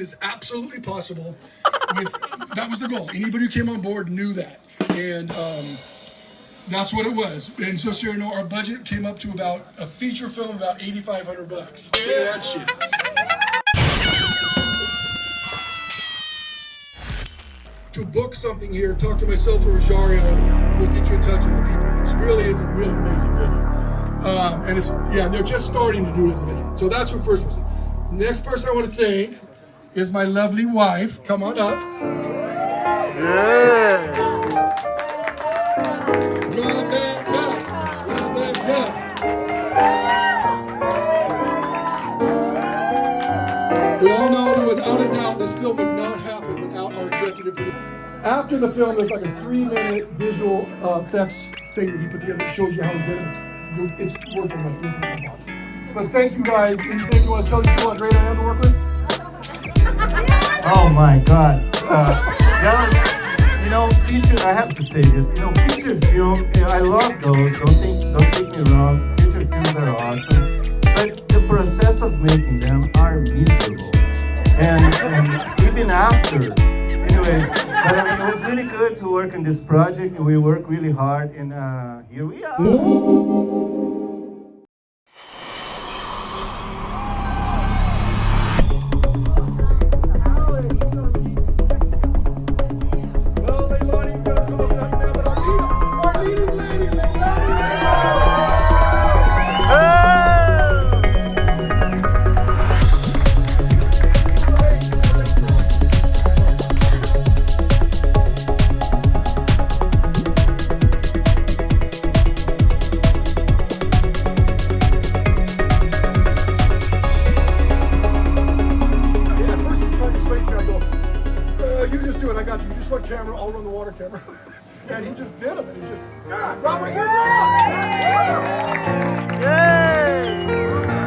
is absolutely possible. That was the goal. Anybody who came on board knew that. And that's what it was. And so you know, our budget came up to about a feature film about $8,500. Look at that shit. To book something here, talk to myself or Rosario, and we'll get you in touch with the people. It really is a really amazing video. And it's, yeah, they're just starting to do this video. So that's the first person. Next person I want to thank is my lovely wife. Come on up. Yeah. We all know that without a doubt this film would not happen without our executive producer. After the film, there's like a 3-minute visual effects thing that he put together that shows you how he did it. It's worth it. Like, you'll take a watch. But thank you guys. Anything you want to tell these people how great I am to work with? Oh my God. That was, you know, feature, I have to say this, you know, feature film, I love those, don't take me wrong, feature films are awesome, but the process of making them are miserable. And even after, anyways, but it was really good to work on this project, we worked really hard, and here we are. Camera, I'll run the water camera. And he just did them. And he just, Robert, you're wrong! Yay!